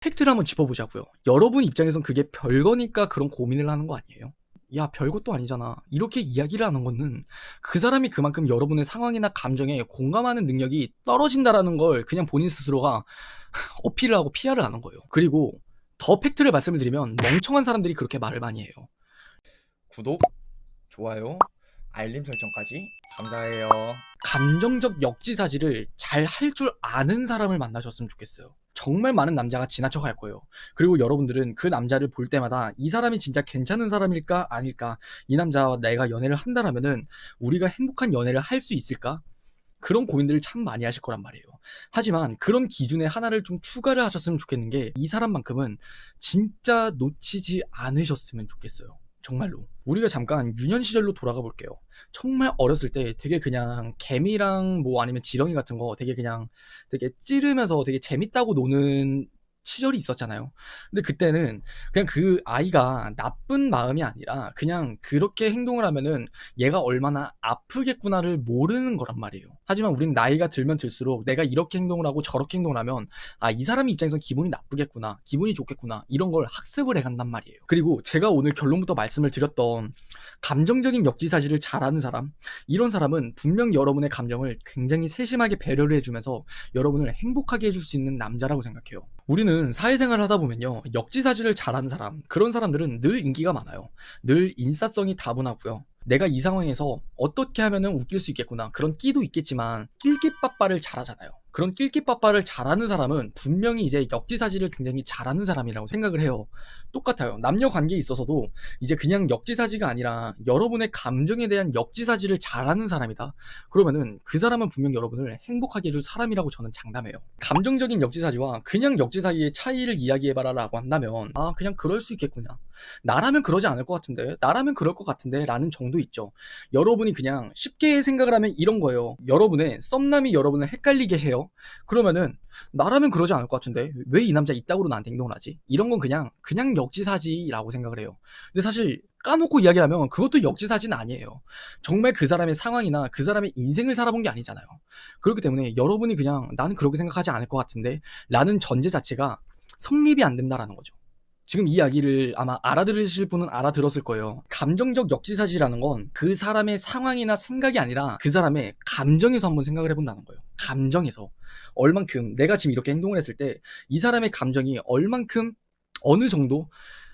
팩트를 한번 짚어보자고요. 여러분 입장에선 그게 별거니까 그런 고민을 하는 거 아니에요? 야, 별것도 아니잖아. 이렇게 이야기를 하는 거는 그 사람이 그만큼 여러분의 상황이나 감정에 공감하는 능력이 떨어진다라는 걸 그냥 본인 스스로가 어필을 하고 피하를 하는 거예요. 그리고 더 팩트를 말씀을 드리면 멍청한 사람들이 그렇게 말을 많이 해요. 구독, 좋아요, 알림 설정까지 감사해요. 감정적 역지사지를 잘 할 줄 아는 사람을 만나셨으면 좋겠어요. 정말 많은 남자가 지나쳐 갈 거예요. 그리고 여러분들은 그 남자를 볼 때마다 이 사람이 진짜 괜찮은 사람일까 아닐까, 이 남자와 내가 연애를 한다라면은 우리가 행복한 연애를 할 수 있을까, 그런 고민들을 참 많이 하실 거란 말이에요. 하지만 그런 기준에 하나를 좀 추가를 하셨으면 좋겠는 게, 이 사람만큼은 진짜 놓치지 않으셨으면 좋겠어요. 정말로. 우리가 잠깐 유년 시절로 돌아가 볼게요. 정말 어렸을 때 되게 그냥 개미랑 뭐 아니면 지렁이 같은 거 되게 그냥 되게 찌르면서 되게 재밌다고 노는 시절이 있었잖아요. 근데 그때는 그냥 그 아이가 나쁜 마음이 아니라 그냥 그렇게 행동을 하면은 얘가 얼마나 아프겠구나를 모르는 거란 말이에요. 하지만 우린 나이가 들면 들수록 내가 이렇게 행동을 하고 저렇게 행동을 하면, 아, 이 사람 입장에서 기분이 나쁘겠구나, 기분이 좋겠구나, 이런 걸 학습을 해간단 말이에요. 그리고 제가 오늘 결론부터 말씀을 드렸던 감정적인 역지사지를 잘하는 사람, 이런 사람은 분명 여러분의 감정을 굉장히 세심하게 배려를 해주면서 여러분을 행복하게 해줄 수 있는 남자라고 생각해요. 우리는 사회생활을 하다 보면요, 역지사지를 잘하는 사람, 그런 사람들은 늘 인기가 많아요. 늘 인싸성이 다분하고요. 내가 이 상황에서 어떻게 하면은 웃길 수 있겠구나, 그런 끼도 있겠지만 낄끼빠빠를 잘하잖아요. 그런 낄끼빠빠를 잘하는 사람은 분명히 이제 역지사지를 굉장히 잘하는 사람이라고 생각을 해요. 똑같아요. 남녀 관계에 있어서도 이제 그냥 역지사지가 아니라 여러분의 감정에 대한 역지사지를 잘하는 사람이다, 그러면은 그 사람은 분명 여러분을 행복하게 해줄 사람이라고 저는 장담해요. 감정적인 역지사지와 그냥 역지사지의 차이를 이야기해봐라 라고 한다면, 아, 그냥 그럴 수 있겠구나, 나라면 그러지 않을 것 같은데, 나라면 그럴 것 같은데 라는 정도 있죠. 여러분이 그냥 쉽게 생각을 하면 이런 거예요. 여러분의 썸남이 여러분을 헷갈리게 해요. 그러면은 나라면 그러지 않을 것 같은데 왜 이 남자 이따구로 나한테 행동을 하지? 이런 건 그냥 역지사지라고 생각을 해요. 근데 사실 까놓고 이야기하면 그것도 역지사지는 아니에요. 정말 그 사람의 상황이나 그 사람의 인생을 살아본 게 아니잖아요. 그렇기 때문에 여러분이 그냥 나는 그렇게 생각하지 않을 것 같은데 라는 전제 자체가 성립이 안 된다라는 거죠. 지금 이 이야기를 아마 알아들으실 분은 알아들었을 거예요. 감정적 역지사지라는 건 그 사람의 상황이나 생각이 아니라 그 사람의 감정에서 한번 생각을 해본다는 거예요. 감정에서. 얼만큼 내가 지금 이렇게 행동을 했을 때 이 사람의 감정이 얼만큼, 어느 정도,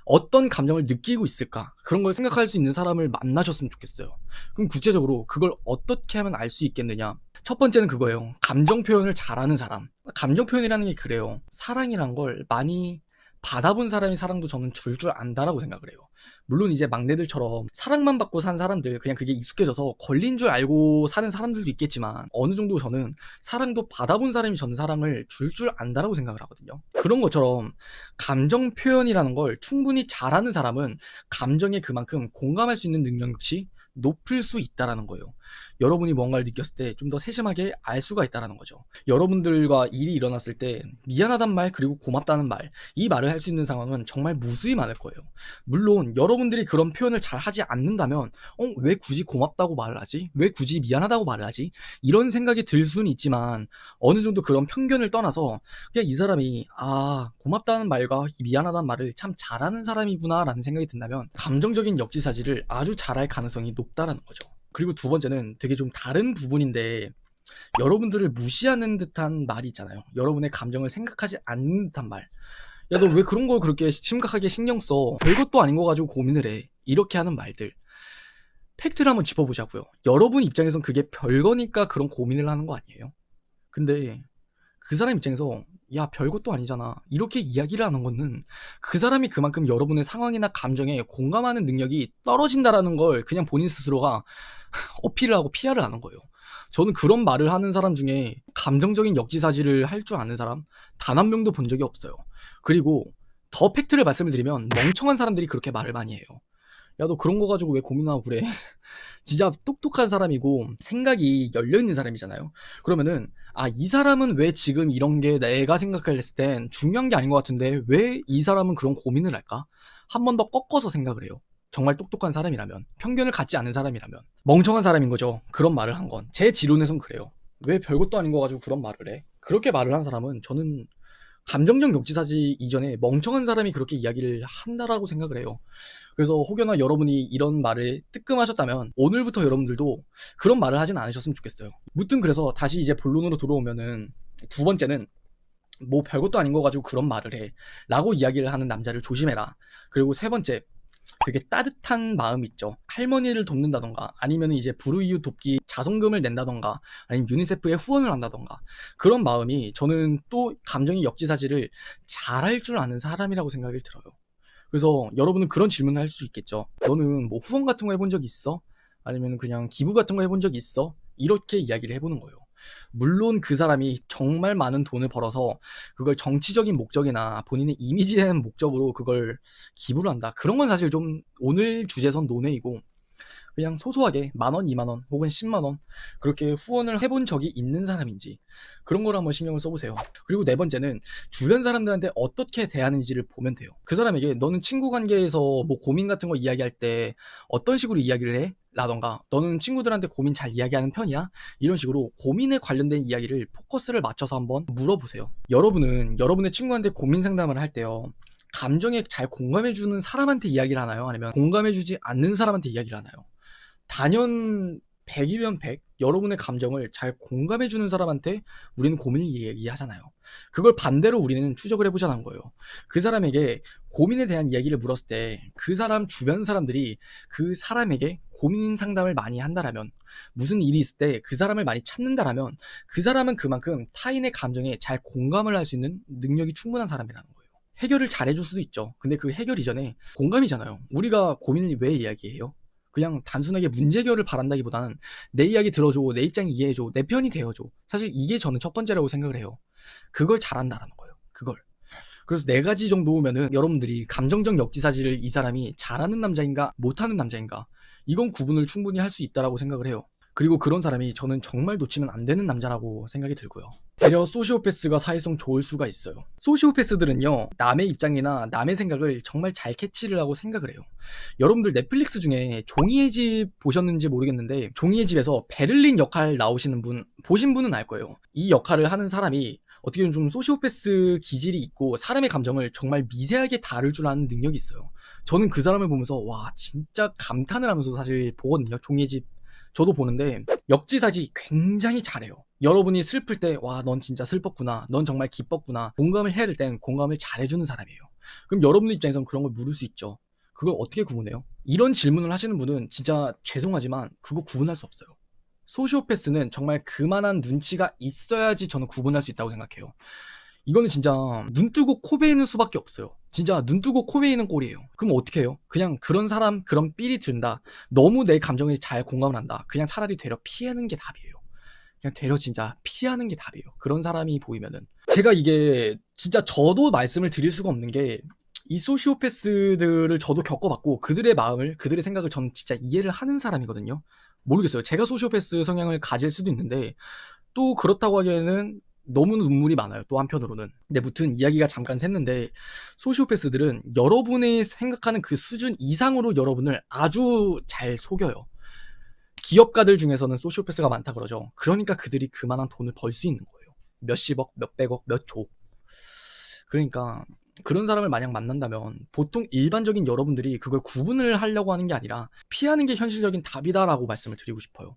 어떤 감정을 느끼고 있을까, 그런 걸 생각할 수 있는 사람을 만나셨으면 좋겠어요. 그럼 구체적으로 그걸 어떻게 하면 알 수 있겠느냐. 첫 번째는 그거예요. 감정 표현을 잘하는 사람. 감정 표현이라는 게 그래요. 사랑이란 걸 많이 받아본 사람이 사랑도 저는 줄 안다라고 생각을 해요. 물론 이제 막내들처럼 사랑만 받고 산 사람들, 그냥 그게 익숙해져서 권리인 줄 알고 사는 사람들도 있겠지만, 어느 정도 저는 사랑도 받아본 사람이 저는 사랑을 줄 안다라고 생각을 하거든요. 그런 것처럼 감정 표현이라는 걸 충분히 잘하는 사람은 감정에 그만큼 공감할 수 있는 능력 역시 높을 수 있다라는 거예요. 여러분이 뭔가를 느꼈을 때 좀 더 세심하게 알 수가 있다라는 거죠. 여러분들과 일이 일어났을 때 미안하단 말, 그리고 고맙다는 말, 이 말을 할 수 있는 상황은 정말 무수히 많을 거예요. 물론 여러분들이 그런 표현을 잘 하지 않는다면, 왜 굳이 고맙다고 말을 하지? 왜 굳이 미안하다고 말을 하지? 이런 생각이 들 수는 있지만, 어느 정도 그런 편견을 떠나서 그냥 이 사람이, 아, 고맙다는 말과 미안하다는 말을 참 잘하는 사람이구나 라는 생각이 든다면 감정적인 역지사지를 아주 잘할 가능성이 높다라는 거죠. 그리고 두 번째는 되게 좀 다른 부분인데, 여러분들을 무시하는 듯한 말이 있잖아요. 여러분의 감정을 생각하지 않는 듯한 말. 야, 너 왜 그런 거 그렇게 심각하게 신경 써? 별것도 아닌 거 가지고 고민을 해. 이렇게 하는 말들. 팩트를 한번 짚어보자고요. 여러분 입장에선 그게 별거니까 그런 고민을 하는 거 아니에요? 근데 그 사람 입장에서, 야, 별것도 아니잖아, 이렇게 이야기를 하는 거는 그 사람이 그만큼 여러분의 상황이나 감정에 공감하는 능력이 떨어진다라는 걸 그냥 본인 스스로가 어필을 하고 피하를 하는 거예요. 저는 그런 말을 하는 사람 중에 감정적인 역지사지를 할 줄 아는 사람 단 한 명도 본 적이 없어요. 그리고 더 팩트를 말씀을 드리면 멍청한 사람들이 그렇게 말을 많이 해요. 야, 너 그런 거 가지고 왜 고민하고 그래? 진짜 똑똑한 사람이고 생각이 열려있는 사람이잖아요. 그러면은, 아, 이 사람은 왜 지금 이런 게 내가 생각했을 땐 중요한 게 아닌 것 같은데 왜 이 사람은 그런 고민을 할까? 한 번 더 꺾어서 생각을 해요. 정말 똑똑한 사람이라면, 편견을 갖지 않은 사람이라면. 멍청한 사람인 거죠, 그런 말을 한 건. 제 지론에선 그래요. 왜 별것도 아닌 거 가지고 그런 말을 해? 그렇게 말을 한 사람은 저는 감정적 역지사지 이전에 멍청한 사람이 그렇게 이야기를 한다라고 생각을 해요. 그래서 혹여나 여러분이 이런 말을 뜨끔하셨다면 오늘부터 여러분들도 그런 말을 하진 않으셨으면 좋겠어요. 무튼 그래서 다시 이제 본론으로 돌아오면은 두 번째는 뭐 별것도 아닌 거 가지고 그런 말을 해 라고 이야기를 하는 남자를 조심해라. 그리고 세 번째, 되게 따뜻한 마음 있죠. 할머니를 돕는다던가 아니면 이제 불우이웃 돕기 자성금을 낸다던가 아니면 유니세프에 후원을 한다던가 그런 마음이 저는 또 감정의 역지사지를 잘할 줄 아는 사람이라고 생각이 들어요. 그래서 여러분은 그런 질문을 할 수 있겠죠. 너는 뭐 후원 같은 거 해본 적 있어? 아니면 그냥 기부 같은 거 해본 적 있어? 이렇게 이야기를 해보는 거예요. 물론 그 사람이 정말 많은 돈을 벌어서 그걸 정치적인 목적이나 본인의 이미지에 대한 목적으로 그걸 기부를 한다. 그런 건 사실 좀 오늘 주제선 논외이고 그냥 소소하게 10,000원, 20,000원 혹은 10만원 그렇게 후원을 해본 적이 있는 사람인지 그런 걸 한번 신경을 써보세요. 그리고 네 번째는 주변 사람들한테 어떻게 대하는지를 보면 돼요. 그 사람에게 너는 친구 관계에서 뭐 고민 같은 거 이야기할 때 어떤 식으로 이야기를 해? 라던가 너는 친구들한테 고민 잘 이야기하는 편이야? 이런 식으로 고민에 관련된 이야기를 포커스를 맞춰서 한번 물어보세요. 여러분은 여러분의 친구한테 고민 상담을 할 때요, 감정에 잘 공감해주는 사람한테 이야기를 하나요? 아니면 공감해주지 않는 사람한테 이야기를 하나요? 단연 100이면 100, 여러분의 감정을 잘 공감해주는 사람한테 우리는 고민을 얘기하잖아요. 그걸 반대로 우리는 추적을 해보자는 거예요. 그 사람에게 고민에 대한 이야기를 물었을 때 그 사람 주변 사람들이 그 사람에게 고민 상담을 많이 한다라면, 무슨 일이 있을 때 그 사람을 많이 찾는다라면 그 사람은 그만큼 타인의 감정에 잘 공감을 할 수 있는 능력이 충분한 사람이라는 거예요. 해결을 잘 해줄 수도 있죠. 근데 그 해결 이전에 공감이잖아요. 우리가 고민을 왜 이야기해요? 그냥 단순하게 문제 해결을 바란다기보다는 내 이야기 들어줘, 내 입장 이해해줘, 내 편이 되어줘. 사실 이게 저는 첫 번째라고 생각을 해요. 그걸 잘한다라는 거예요. 그걸. 그래서 네 가지 정도면은 여러분들이 감정적 역지사지를 이 사람이 잘하는 남자인가 못하는 남자인가 이건 구분을 충분히 할 수 있다라고 생각을 해요. 그리고 그런 사람이 저는 정말 놓치면 안 되는 남자라고 생각이 들고요. 되려 소시오패스가 사회성 좋을 수가 있어요. 소시오패스들은요, 남의 입장이나 남의 생각을 정말 잘 캐치를 하고 생각을 해요. 여러분들 넷플릭스 중에 종이의 집 보셨는지 모르겠는데 종이의 집에서 베를린 역할 나오시는 분 보신 분은 알 거예요. 이 역할을 하는 사람이 어떻게 보면 좀 소시오패스 기질이 있고 사람의 감정을 정말 미세하게 다룰 줄 아는 능력이 있어요. 저는 그 사람을 보면서 와 진짜 감탄을 하면서 사실 보거든요. 종이의 집 저도 보는데 역지사지 굉장히 잘해요. 여러분이 슬플 때 와 넌 진짜 슬펐구나, 넌 정말 기뻤구나, 공감을 해야 될 땐 공감을 잘해주는 사람이에요. 그럼 여러분 입장에서는 그런 걸 물을 수 있죠. 그걸 어떻게 구분해요? 이런 질문을 하시는 분은 진짜 죄송하지만 그거 구분할 수 없어요. 소시오패스는 정말 그만한 눈치가 있어야지 저는 구분할 수 있다고 생각해요. 이거는 진짜 눈 뜨고 코 베이는 수밖에 없어요. 진짜 눈 뜨고 코 베이는 꼴이에요. 그럼 어떻게 해요? 그냥 그런 사람 그런 삘이 든다, 너무 내 감정에 잘 공감을 한다, 그냥 차라리 되려 피하는 게 답이에요. 그냥 되려 진짜 피하는 게 답이에요. 그런 사람이 보이면은. 제가 이게 진짜 저도 말씀을 드릴 수가 없는 게 이 소시오패스들을 저도 겪어봤고 그들의 마음을 그들의 생각을 저는 진짜 이해를 하는 사람이거든요. 모르겠어요. 제가 소시오패스 성향을 가질 수도 있는데 또 그렇다고 하기에는 너무 눈물이 많아요. 또 한편으로는. 근데 무튼 이야기가 잠깐 샜는데 소시오패스들은 여러분이 생각하는 그 수준 이상으로 여러분을 아주 잘 속여요. 기업가들 중에서는 소시오패스가 많다 그러죠. 그러니까 그들이 그만한 돈을 벌 수 있는 거예요. 몇십억, 몇백억, 몇 조. 그러니까 그런 사람을 만약 만난다면 보통 일반적인 여러분들이 그걸 구분을 하려고 하는 게 아니라 피하는 게 현실적인 답이다라고 말씀을 드리고 싶어요.